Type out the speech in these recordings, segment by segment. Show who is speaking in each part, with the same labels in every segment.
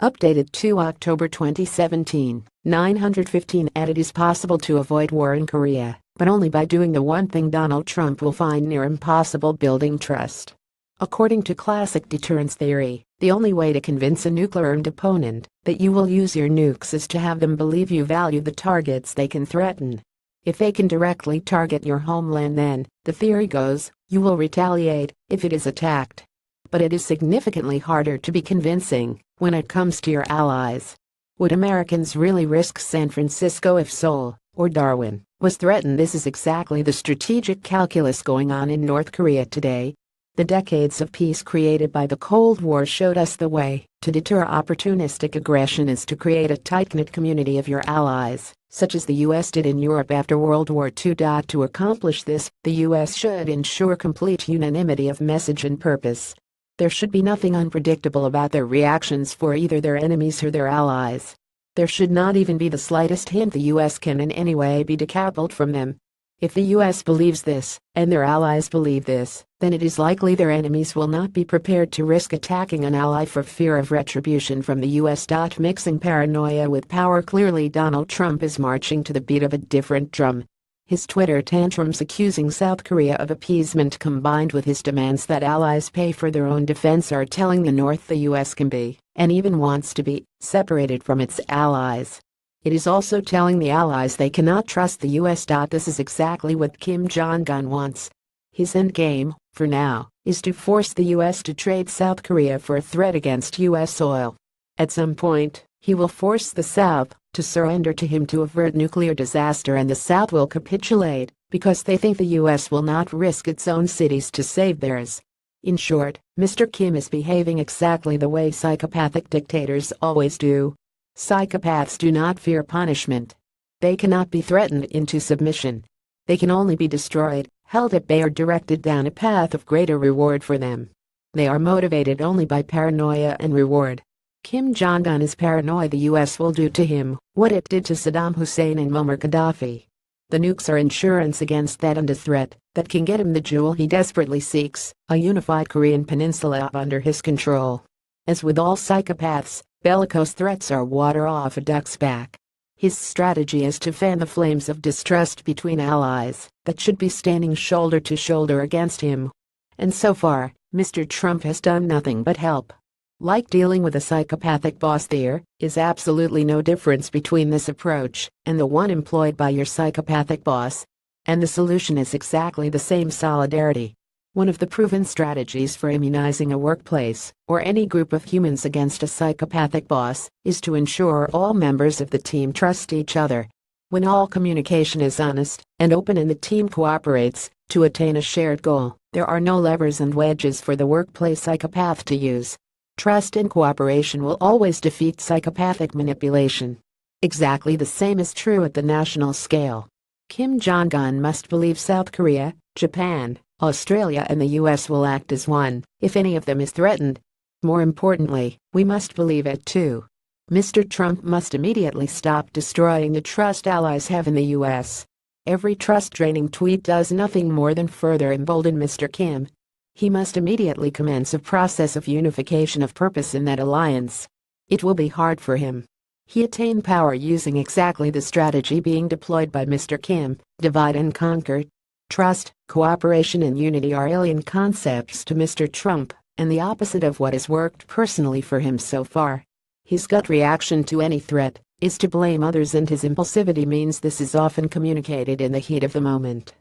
Speaker 1: Updated to October 2017, 915. It is possible to avoid war in Korea, but only by doing the one thing Donald Trump will find near impossible: building trust. According to classic deterrence theory, the only way to convince a nuclear-armed opponent that you will use your nukes is to have them believe you value the targets they can threaten. If they can directly target your homeland, then, the theory goes, you will retaliate if it is attacked. But it is significantly harder to be convincing when it comes to your allies. Would Americans really risk San Francisco if Seoul, or Darwin, was threatened? This is exactly the strategic calculus going on in North Korea today. The decades of peace created by the Cold War showed us the way to deter opportunistic aggression is to create a tight-knit community of your allies, such as the U.S. did in Europe after World War II. To accomplish this, the U.S. should ensure complete unanimity of message and purpose. There should be nothing unpredictable about their reactions for either their enemies or their allies. There should not even be the slightest hint the U.S. can in any way be decoupled from them. If the U.S. believes this, and their allies believe this, then it is likely their enemies will not be prepared to risk attacking an ally for fear of retribution from the U.S. Mixing paranoia with power. Clearly, Donald Trump is marching to the beat of a different drum. His Twitter tantrums accusing South Korea of appeasement, combined with his demands that allies pay for their own defense, are telling the North the U.S. can be, and even wants to be, separated from its allies. It is also telling the allies they cannot trust the U.S. This is exactly what Kim Jong-un wants. His endgame, for now, is to force the U.S. to trade South Korea for a threat against U.S. oil. At some point, he will force the South to surrender to him to avert nuclear disaster, and the South will capitulate because they think the U.S. will not risk its own cities to save theirs. In short, Mr. Kim is behaving exactly the way psychopathic dictators always do. Psychopaths do not fear punishment. They cannot be threatened into submission. They can only be destroyed, held at bay, or directed down a path of greater reward for them. They are motivated only by paranoia and reward. Kim Jong-un is paranoid the U.S. will do to him what it did to Saddam Hussein and Muammar Gaddafi. The nukes are insurance against that, and a threat that can get him the jewel he desperately seeks: a unified Korean peninsula under his control. As with all psychopaths, bellicose threats are water off a duck's back. His strategy is to fan the flames of distrust between allies that should be standing shoulder to shoulder against him. And so far, Mr. Trump has done nothing but help. Like dealing with a psychopathic boss, there is absolutely no difference between this approach and the one employed by your psychopathic boss. And the solution is exactly the same: solidarity. One of the proven strategies for immunizing a workplace or any group of humans against a psychopathic boss is to ensure all members of the team trust each other. When all communication is honest and open and the team cooperates to attain a shared goal, there are no levers and wedges for the workplace psychopath to use. Trust and cooperation will always defeat psychopathic manipulation. Exactly the same is true at the national scale. Kim Jong-un must believe South Korea, Japan, Australia, and the U.S. will act as one if any of them is threatened. More importantly, we must believe it too. Mr. Trump must immediately stop destroying the trust allies have in the U.S. Every trust-draining tweet does nothing more than further embolden Mr. Kim. He must immediately commence a process of unification of purpose in that alliance. It will be hard for him. He attained power using exactly the strategy being deployed by Mr. Kim: divide and conquer. Trust, cooperation, and unity are alien concepts to Mr. Trump, and the opposite of what has worked personally for him so far. His gut reaction to any threat is to blame others, and his impulsivity means this is often communicated in the heat of the moment.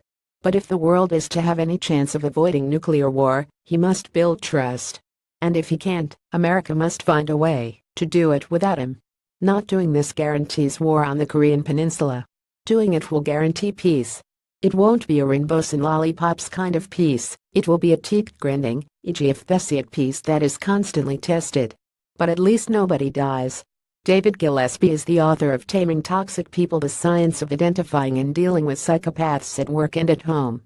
Speaker 1: But if the world is to have any chance of avoiding nuclear war, he must build trust. And if he can't, America must find a way to do it without him. Not doing this guarantees war on the Korean peninsula. Doing it will guarantee peace. It won't be a rainbows and lollipops kind of peace. It will be a teeth-grinding, e.g. peace that is constantly tested. But at least nobody dies. David Gillespie is the author of Taming Toxic People: The Science of Identifying and Dealing with Psychopaths at Work and at Home.